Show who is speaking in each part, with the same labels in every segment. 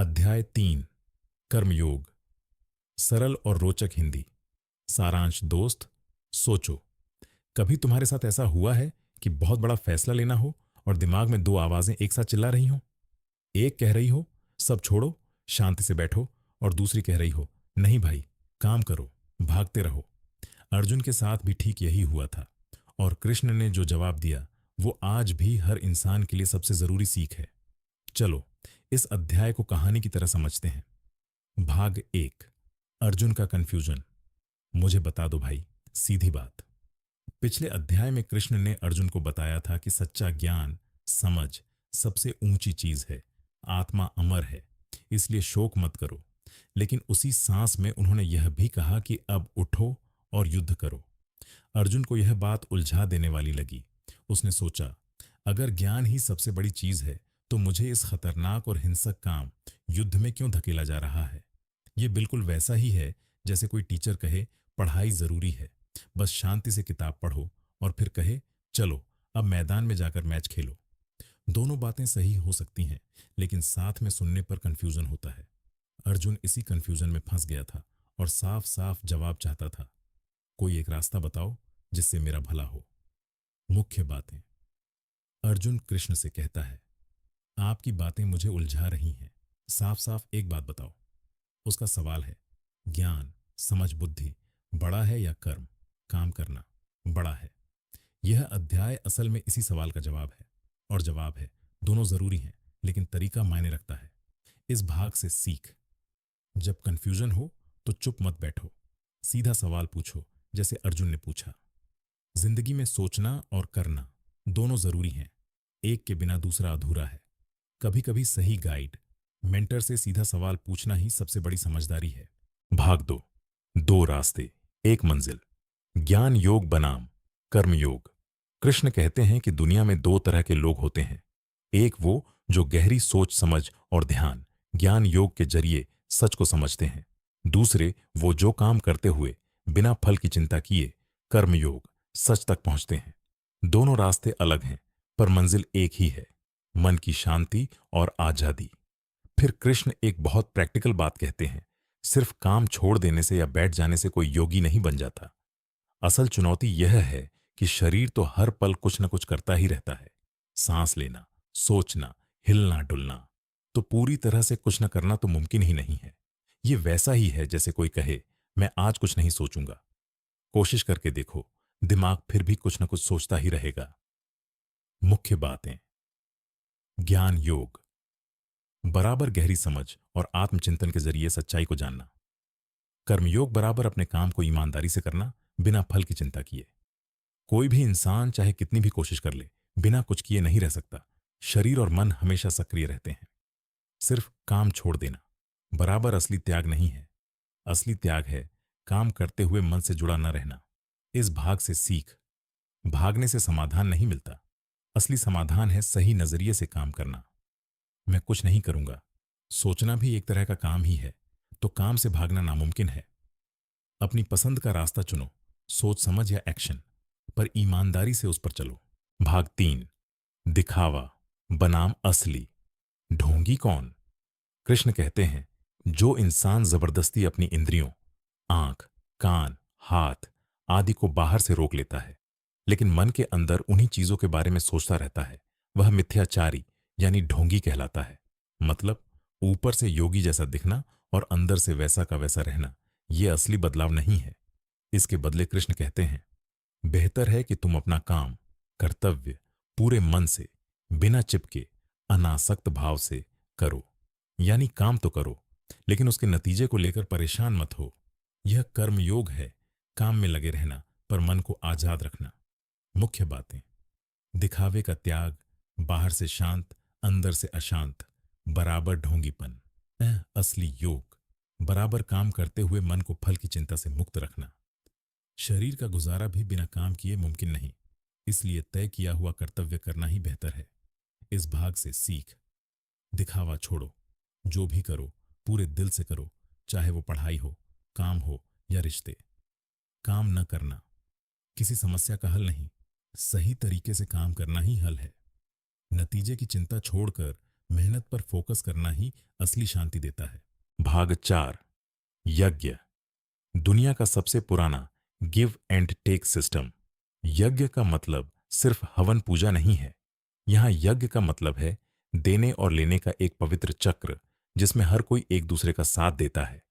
Speaker 1: अध्याय 3। कर्मयोग। सरल और रोचक हिंदी। सारांश। दोस्त, सोचो, कभी तुम्हारे साथ ऐसा हुआ है कि बहुत बड़ा फैसला लेना हो और दिमाग में दो आवाजें एक साथ चिल्ला रही हो? एक कह रही हो सब छोड़ो, शांति से बैठो, और दूसरी कह रही हो नहीं भाई, काम करो, भागते रहो। अर्जुन के साथ भी ठीक यही हुआ था, और कृष्ण ने जो जवाब दिया वो आज भी हर इंसान के लिए सबसे जरूरी सीख है। चलो इस अध्याय को कहानी की तरह समझते हैं। भाग 1। अर्जुन का कंफ्यूजन। मुझे बता दो भाई, सीधी बात। पिछले अध्याय में कृष्ण ने अर्जुन को बताया था कि सच्चा ज्ञान, समझ सबसे ऊंची चीज है। आत्मा अमर है, इसलिए शोक मत करो। लेकिन उसी सांस में उन्होंने यह भी कहा कि अब उठो और युद्ध करो। अर्जुन को यह बात उलझा देने वाली लगी। उसने सोचा, अगर ज्ञान ही सबसे बड़ी चीज है तो मुझे इस खतरनाक और हिंसक काम युद्ध में क्यों धकेला जा रहा है? यह बिल्कुल वैसा ही है जैसे कोई टीचर कहे पढ़ाई जरूरी है, बस शांति से किताब पढ़ो, और फिर कहे चलो अब मैदान में जाकर मैच खेलो। दोनों बातें सही हो सकती हैं, लेकिन साथ में सुनने पर कंफ्यूजन होता है। अर्जुन इसी कंफ्यूजन में फंस गया था और साफ साफ जवाब चाहता था। कोई एक रास्ता बताओ जिससे मेरा भला हो। मुख्य बातें। अर्जुन कृष्ण से कहता है, आपकी बातें मुझे उलझा रही हैं, साफ साफ एक बात बताओ। उसका सवाल है, ज्ञान, समझ, बुद्धि बड़ा है या कर्म, काम करना बड़ा है? यह अध्याय असल में इसी सवाल का जवाब है। और जवाब है, दोनों जरूरी हैं, लेकिन तरीका मायने रखता है। इस भाग से सीख। जब कंफ्यूजन हो तो चुप मत बैठो, सीधा सवाल पूछो जैसे अर्जुन ने पूछा। जिंदगी में सोचना और करना दोनों जरूरी हैं, एक के बिना दूसरा अधूरा है। कभी कभी सही गाइड, मेंटर से सीधा सवाल पूछना ही सबसे बड़ी समझदारी है। भाग 2। दो रास्ते, एक मंजिल। ज्ञान योग बनाम कर्म योग। कृष्ण कहते हैं कि दुनिया में दो तरह के लोग होते हैं। एक वो जो गहरी सोच समझ और ध्यान, ज्ञान योग के जरिए सच को समझते हैं। दूसरे वो जो काम करते हुए बिना फल की चिंता किए, कर्म योग, सच तक पहुंचते हैं। दोनों रास्ते अलग हैं, पर मंजिल एक ही है, मन की शांति और आजादी। फिर कृष्ण एक बहुत प्रैक्टिकल बात कहते हैं, सिर्फ काम छोड़ देने से या बैठ जाने से कोई योगी नहीं बन जाता। असल चुनौती यह है कि शरीर तो हर पल कुछ न कुछ करता ही रहता है। सांस लेना, सोचना, हिलना डुलना, तो पूरी तरह से कुछ न करना तो मुमकिन ही नहीं है। ये वैसा ही है जैसे कोई कहे मैं आज कुछ नहीं सोचूंगा। कोशिश करके देखो, दिमाग फिर भी कुछ न कुछ सोचता ही रहेगा। मुख्य बातें। ज्ञान योग, बराबर गहरी समझ और आत्मचिंतन के जरिए सच्चाई को जानना। कर्मयोग, बराबर अपने काम को ईमानदारी से करना, बिना फल की चिंता किए। कोई भी इंसान चाहे कितनी भी कोशिश कर ले, बिना कुछ किए नहीं रह सकता। शरीर और मन हमेशा सक्रिय रहते हैं। सिर्फ काम छोड़ देना बराबर असली त्याग नहीं है। असली त्याग है काम करते हुए मन से जुड़ा न रहना। इस भाग से सीख। भागने से समाधान नहीं मिलता, असली समाधान है सही नजरिए से काम करना। मैं कुछ नहीं करूंगा, सोचना भी एक तरह का काम ही है, तो काम से भागना नामुमकिन है। अपनी पसंद का रास्ता चुनो, सोच समझ या एक्शन, पर ईमानदारी से उस पर चलो। भाग 3। दिखावा बनाम असली। ढोंगी कौन? कृष्ण कहते हैं, जो इंसान जबरदस्ती अपनी इंद्रियों, आंख, कान, हाथ आदि को बाहर से रोक लेता है, लेकिन मन के अंदर उन्हीं चीजों के बारे में सोचता रहता है, वह मिथ्याचारी यानी ढोंगी कहलाता है। मतलब ऊपर से योगी जैसा दिखना और अंदर से वैसा का वैसा रहना, यह असली बदलाव नहीं है। इसके बदले कृष्ण कहते हैं, बेहतर है कि तुम अपना काम, कर्तव्य पूरे मन से, बिना चिपके, अनासक्त भाव से करो। यानी काम तो करो, लेकिन उसके नतीजे को लेकर परेशान मत हो। यह कर्म योग है, काम में लगे रहना पर मन को आजाद रखना। मुख्य बातें। दिखावे का त्याग, बाहर से शांत, अंदर से अशांत, बराबर ढोंगीपन। असली योग, बराबर काम करते हुए मन को फल की चिंता से मुक्त रखना। शरीर का गुजारा भी बिना काम किए मुमकिन नहीं, इसलिए तय किया हुआ कर्तव्य करना ही बेहतर है। इस भाग से सीख। दिखावा छोड़ो, जो भी करो पूरे दिल से करो, चाहे वो पढ़ाई हो, काम हो या रिश्ते। काम न करना किसी समस्या का हल नहीं, सही तरीके से काम करना ही हल है। नतीजे की चिंता छोड़कर मेहनत पर फोकस करना ही असली शांति देता है। भाग 4, यज्ञ। दुनिया का सबसे पुराना गिव एंड टेक सिस्टम। यज्ञ का मतलब सिर्फ हवन पूजा नहीं है। यहाँ यज्ञ का मतलब है देने और लेने का एक पवित्र चक्र, जिसमें हर कोई एक दूसरे का साथ देता है।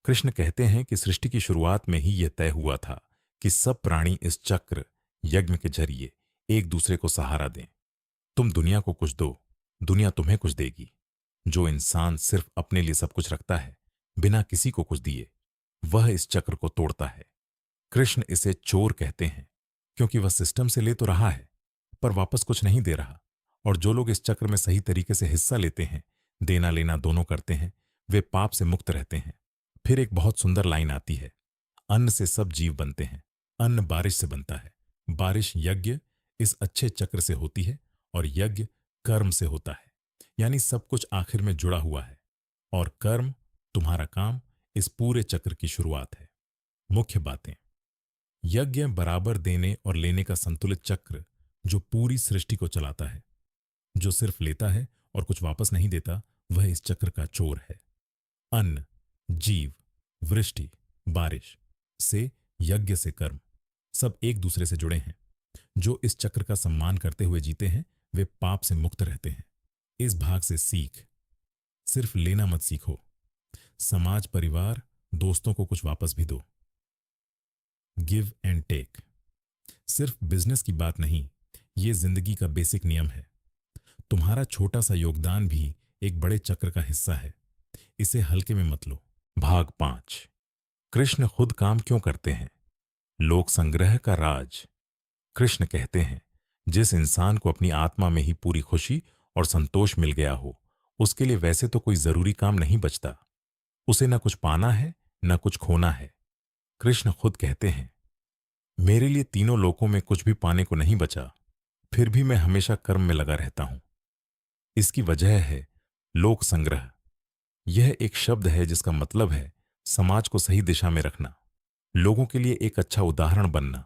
Speaker 1: कृष्ण कहते हैं कि सृष्टि की शुरुआत में ही यह तय हुआ था कि सब प्राणी इस चक्र यज्ञ के जरिए एक दूसरे को सहारा दें। तुम दुनिया को कुछ दो, दुनिया तुम्हें कुछ देगी। जो इंसान सिर्फ अपने लिए सब कुछ रखता है, बिना किसी को कुछ दिए, वह इस चक्र को तोड़ता है। कृष्ण इसे चोर कहते हैं, क्योंकि वह सिस्टम से ले तो रहा है, पर वापस कुछ नहीं दे रहा। और जो लोग इस चक्र में सही तरीके से हिस्सा लेते हैं, देना लेना दोनों करते हैं, वे पाप से मुक्त रहते हैं। फिर एक बहुत सुंदर लाइन आती है, अन्न से सब जीव बनते हैं, अन्न बारिश से बनता है, बारिश यज्ञ इस अच्छे चक्र से होती है, और यज्ञ कर्म से होता है। यानी सब कुछ आखिर में जुड़ा हुआ है, और कर्म, तुम्हारा काम, इस पूरे चक्र की शुरुआत है। मुख्य बातें। यज्ञ बराबर देने और लेने का संतुलित चक्र जो पूरी सृष्टि को चलाता है। जो सिर्फ लेता है और कुछ वापस नहीं देता, वह इस चक्र का चोर है। अन्न, जीव, वृष्टि, बारिश से यज्ञ से कर्म, सब एक दूसरे से जुड़े हैं। जो इस चक्र का सम्मान करते हुए जीते हैं, वे पाप से मुक्त रहते हैं। इस भाग से सीख, सिर्फ लेना मत सीखो, समाज, परिवार, दोस्तों को कुछ वापस भी दो। गिव एंड टेक सिर्फ बिजनेस की बात नहीं, ये जिंदगी का बेसिक नियम है। तुम्हारा छोटा सा योगदान भी एक बड़े चक्र का हिस्सा है, इसे हल्के में मत लो। भाग 5, कृष्ण खुद काम क्यों करते हैं? लोक संग्रह का राज। कृष्ण कहते हैं, जिस इंसान को अपनी आत्मा में ही पूरी खुशी और संतोष मिल गया हो, उसके लिए वैसे तो कोई जरूरी काम नहीं बचता। उसे न कुछ पाना है, न कुछ खोना है। कृष्ण खुद कहते हैं, मेरे लिए तीनों लोकों में कुछ भी पाने को नहीं बचा, फिर भी मैं हमेशा कर्म में लगा रहता हूं। इसकी वजह है लोक संग्रह। यह एक शब्द है जिसका मतलब है समाज को सही दिशा में रखना, लोगों के लिए एक अच्छा उदाहरण बनना।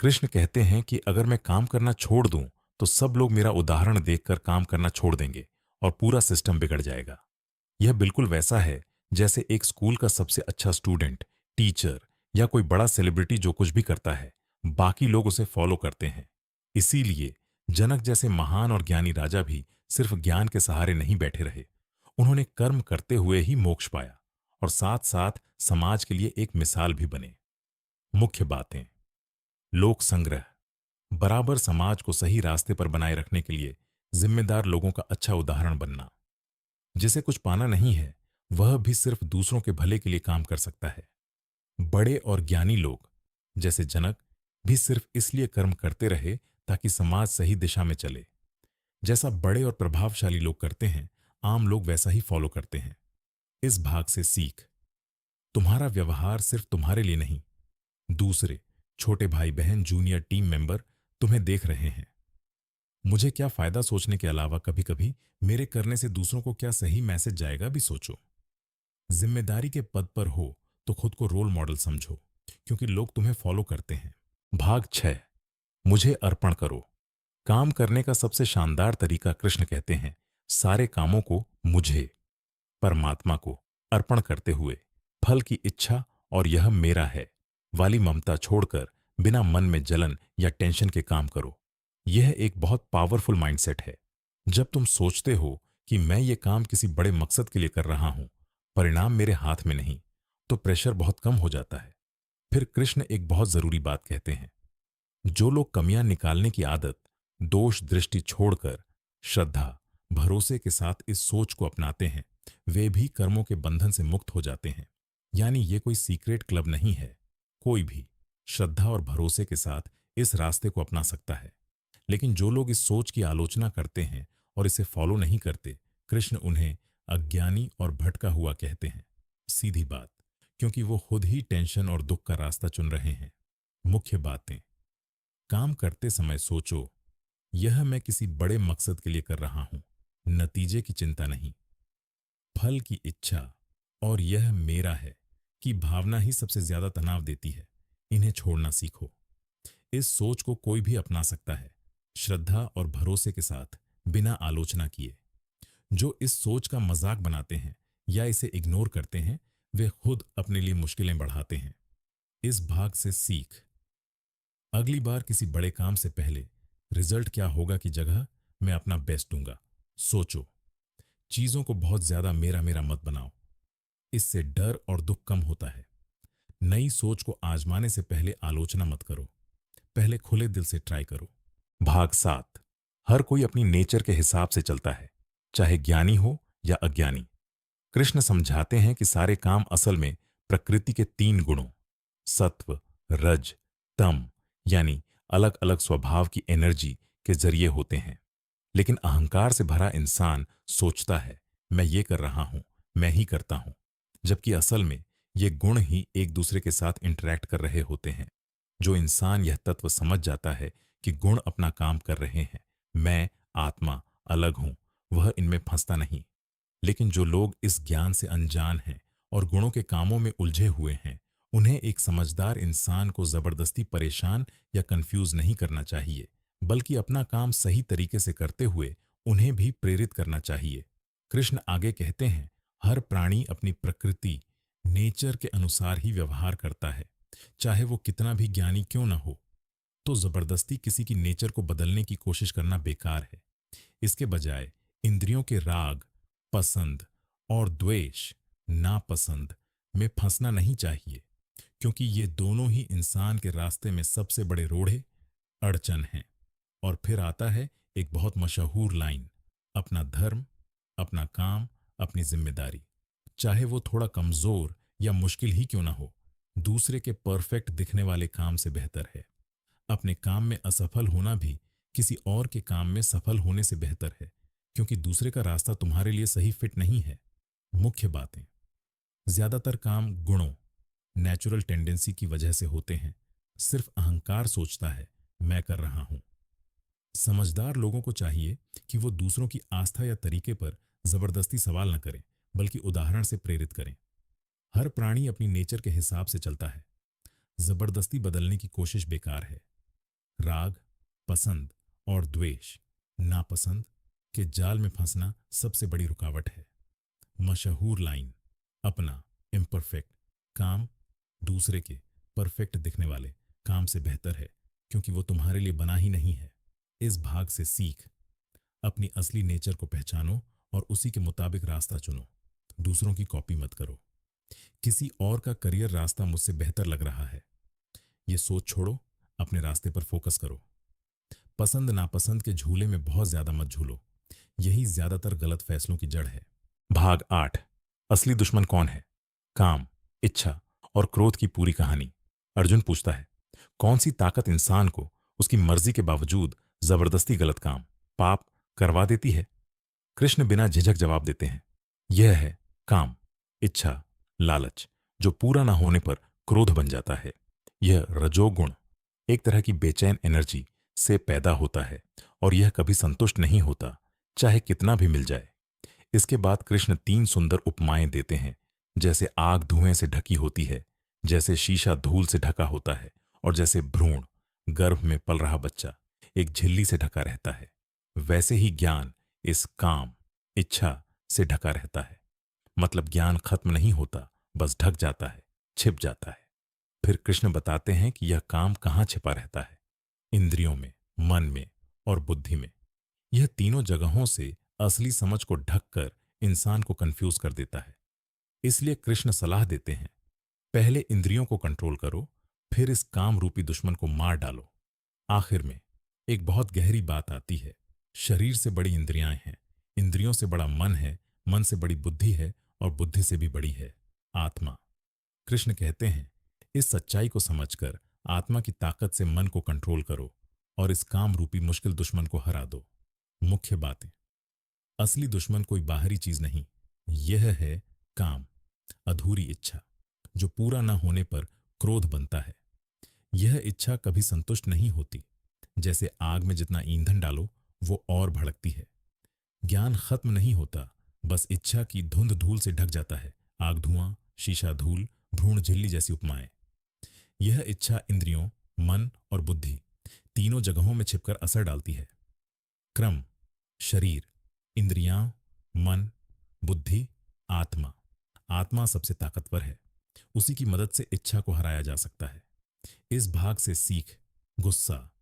Speaker 1: कृष्ण कहते हैं कि अगर मैं काम करना छोड़ दूं, तो सब लोग मेरा उदाहरण देखकर काम करना छोड़ देंगे और पूरा सिस्टम बिगड़ जाएगा। यह बिल्कुल वैसा है जैसे एक स्कूल का सबसे अच्छा स्टूडेंट, टीचर या कोई बड़ा सेलिब्रिटी जो कुछ भी करता है, बाकी लोग उसे फॉलो करते हैं। इसीलिए जनक जैसे महान और ज्ञानी राजा भी सिर्फ ज्ञान के सहारे नहीं बैठे रहे। उन्होंने कर्म करते हुए ही मोक्ष पाया, और साथ साथ समाज के लिए एक मिसाल भी बने। मुख्य बातें। लोक संग्रह बराबर समाज को सही रास्ते पर बनाए रखने के लिए जिम्मेदार लोगों का अच्छा उदाहरण बनना। जिसे कुछ पाना नहीं है, वह भी सिर्फ दूसरों के भले के लिए काम कर सकता है। बड़े और ज्ञानी लोग जैसे जनक भी सिर्फ इसलिए कर्म करते रहे ताकि समाज सही दिशा में चले। जैसा बड़े और प्रभावशाली लोग करते हैं, आम लोग वैसा ही फॉलो करते हैं। इस भाग से सीख, तुम्हारा व्यवहार सिर्फ तुम्हारे लिए नहीं, दूसरे, छोटे भाई बहन, जूनियर टीम मेंबर तुम्हें देख रहे हैं। मुझे क्या फायदा सोचने के अलावा कभी कभी मेरे करने से दूसरों को क्या सही मैसेज जाएगा भी सोचो। जिम्मेदारी के पद पर हो तो खुद को रोल मॉडल समझो, क्योंकि लोग तुम्हें फॉलो करते हैं। भाग 6, मुझे अर्पण करो। काम करने का सबसे शानदार तरीका, कृष्ण कहते हैं, सारे कामों को मुझे, परमात्मा को अर्पण करते हुए फल की इच्छा और यह मेरा है वाली ममता छोड़कर बिना मन में जलन या टेंशन के काम करो। यह एक बहुत पावरफुल माइंडसेट है। जब तुम सोचते हो कि मैं ये काम किसी बड़े मकसद के लिए कर रहा हूं, परिणाम मेरे हाथ में नहीं, तो प्रेशर बहुत कम हो जाता है। फिर कृष्ण एक बहुत जरूरी बात कहते हैं, जो लोग कमियां निकालने की आदत, दोष दृष्टि छोड़कर श्रद्धा, भरोसे के साथ इस सोच को अपनाते हैं, वे भी कर्मों के बंधन से मुक्त हो जाते हैं। यानी ये कोई सीक्रेट क्लब नहीं है, कोई भी श्रद्धा और भरोसे के साथ इस रास्ते को अपना सकता है। लेकिन जो लोग इस सोच की आलोचना करते हैं और इसे फॉलो नहीं करते, कृष्ण उन्हें अज्ञानी और भटका हुआ कहते हैं। सीधी बात, क्योंकि वो खुद ही टेंशन और दुख का रास्ता चुन रहे हैं। मुख्य बातें, काम करते समय सोचो, यह मैं किसी बड़े मकसद के लिए कर रहा हूं, नतीजे की चिंता नहीं। फल की इच्छा और यह मेरा है कि भावना ही सबसे ज्यादा तनाव देती है। इन्हें छोड़ना सीखो। इस सोच को कोई भी अपना सकता है, श्रद्धा और भरोसे के साथ, बिना आलोचना किए। जो इस सोच का मजाक बनाते हैं या इसे इग्नोर करते हैं, वे खुद अपने लिए मुश्किलें बढ़ाते हैं। इस भाग से सीख। अगली बार किसी बड़े काम से पहले रिजल्ट क्या होगा की जगह मैं अपना बेस्ट दूंगा सोचो। चीजों को बहुत ज्यादा मेरा मेरा मत बनाओ। इससे डर और दुख कम होता है। नई सोच को आजमाने से पहले आलोचना मत करो, पहले खुले दिल से ट्राई करो। भाग 7। हर कोई अपनी नेचर के हिसाब से चलता है, चाहे ज्ञानी हो या अज्ञानी। कृष्ण समझाते हैं कि सारे काम असल में प्रकृति के 3 गुणों सत्व, रज, तम यानी अलग अलग स्वभाव की एनर्जी के जरिए होते हैं। लेकिन अहंकार से भरा इंसान सोचता है मैं ये कर रहा हूं, मैं ही करता हूं, जबकि असल में ये गुण ही एक दूसरे के साथ इंटरैक्ट कर रहे होते हैं। जो इंसान यह तत्व समझ जाता है कि गुण अपना काम कर रहे हैं, मैं आत्मा अलग हूं, वह इनमें फंसता नहीं। लेकिन जो लोग इस ज्ञान से अनजान हैं और गुणों के कामों में उलझे हुए हैं, उन्हें एक समझदार इंसान को जबरदस्ती परेशान या कंफ्यूज नहीं करना चाहिए, बल्कि अपना काम सही तरीके से करते हुए उन्हें भी प्रेरित करना चाहिए। कृष्ण आगे कहते हैं, हर प्राणी अपनी प्रकृति, नेचर के अनुसार ही व्यवहार करता है, चाहे वो कितना भी ज्ञानी क्यों न हो। तो जबरदस्ती किसी की नेचर को बदलने की कोशिश करना बेकार है। इसके बजाय इंद्रियों के राग, पसंद और द्वेष, नापसंद में फंसना नहीं चाहिए, क्योंकि ये दोनों ही इंसान के रास्ते में सबसे बड़े रोड़े, अड़चन हैं। और फिर आता है एक बहुत मशहूर लाइन, अपना धर्म, अपना काम, अपनी जिम्मेदारी, चाहे वो थोड़ा कमजोर या मुश्किल ही क्यों ना हो, दूसरे के परफेक्ट दिखने वाले काम से बेहतर है। अपने काम में असफल होना भी किसी और के काम में सफल होने से बेहतर है, क्योंकि दूसरे का रास्ता तुम्हारे लिए सही फिट नहीं है। मुख्य बातें। ज्यादातर काम गुणों, नेचुरल टेंडेंसी की वजह से होते हैं। सिर्फ अहंकार सोचता है मैं कर रहा हूं। समझदार लोगों को चाहिए कि वो दूसरों की आस्था या तरीके पर जबरदस्ती सवाल न करें, बल्कि उदाहरण से प्रेरित करें। हर प्राणी अपनी नेचर के हिसाब से चलता है। जबरदस्ती बदलने की कोशिश बेकार है। राग, पसंद और द्वेष, नापसंद के जाल में फंसना सबसे बड़ी रुकावट है। मशहूर लाइन, अपना इम्परफेक्ट काम दूसरे के परफेक्ट दिखने वाले काम से बेहतर है, क्योंकि वो तुम्हारे लिए बना ही नहीं है। इस भाग से सीख। अपनी असली नेचर को पहचानो और उसी के मुताबिक रास्ता चुनो। दूसरों की कॉपी मत करो। किसी और का करियर रास्ता मुझसे बेहतर लग रहा है, ये सोच छोड़ो, अपने रास्ते पर फोकस करो। पसंद नापसंद के झूले में बहुत ज्यादा मत झूलो, यही ज्यादातर गलत फैसलों की जड़ है। भाग 8। असली दुश्मन कौन है? काम, इच्छा और क्रोध की पूरी कहानी। अर्जुन पूछता है, कौन सी ताकत इंसान को उसकी मर्जी के बावजूद जबरदस्ती गलत काम, पाप करवा देती है? कृष्ण बिना झिझक जवाब देते हैं, यह है काम, इच्छा, लालच, जो पूरा ना होने पर क्रोध बन जाता है। यह रजोगुण एक तरह की बेचैन एनर्जी से पैदा होता है और यह कभी संतुष्ट नहीं होता, चाहे कितना भी मिल जाए। इसके बाद कृष्ण 3 सुंदर उपमाएं देते हैं, जैसे आग धुएं से ढकी होती है, जैसे शीशा धूल से ढका होता है और जैसे भ्रूण, गर्भ में पल रहा बच्चा, एक झिल्ली से ढका रहता है, वैसे ही ज्ञान इस काम, इच्छा से ढका रहता है। मतलब ज्ञान खत्म नहीं होता, बस ढक जाता है, छिप जाता है। फिर कृष्ण बताते हैं कि यह काम कहाँ छिपा रहता है, इंद्रियों में, मन में और बुद्धि में। यह तीनों जगहों से असली समझ को ढककर इंसान को कंफ्यूज कर देता है। इसलिए कृष्ण सलाह देते हैं, पहले इंद्रियों को कंट्रोल करो, फिर इस काम रूपी दुश्मन को मार डालो। आखिर में एक बहुत गहरी बात आती है, शरीर से बड़ी इंद्रियां हैं, इंद्रियों से बड़ा मन है, मन से बड़ी बुद्धि है और बुद्धि से भी बड़ी है आत्मा। कृष्ण कहते हैं, इस सच्चाई को समझकर आत्मा की ताकत से मन को कंट्रोल करो और इस काम रूपी मुश्किल दुश्मन को हरा दो। मुख्य बातें। असली दुश्मन कोई बाहरी चीज नहीं, यह है काम, अधूरी इच्छा, जो पूरा न होने पर क्रोध बनता है। यह इच्छा कभी संतुष्ट नहीं होती, जैसे आग में जितना ईंधन डालो वो और भड़कती है। ज्ञान खत्म नहीं होता, बस इच्छा की धुंध धूल से ढक जाता है। आग धुआं, शीशा धूल, भ्रूण झिल्ली जैसी उपमाएं। यह इच्छा इंद्रियों, मन और बुद्धि तीनों जगहों में छिपकर असर डालती है। क्रम, शरीर, इंद्रियां, मन, बुद्धि, आत्मा। आत्मा सबसे ताकतवर है। उसी की मदद से इच्छा को हराया जा सकता है। इस भाग से सीख। गुस्सा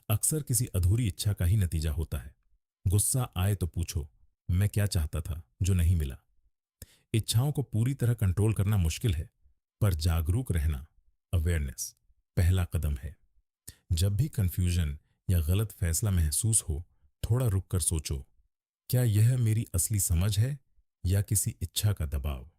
Speaker 1: अक्सर किसी अधूरी इच्छा का ही नतीजा होता है। गुस्सा आए तो पूछो, मैं क्या चाहता था जो नहीं मिला। इच्छाओं को पूरी तरह कंट्रोल करना मुश्किल है, पर जागरूक रहना, अवेयरनेस, पहला कदम है। जब भी कंफ्यूजन या गलत फैसला महसूस हो, थोड़ा रुक कर सोचो, क्या यह मेरी असली समझ है या किसी इच्छा का दबाव।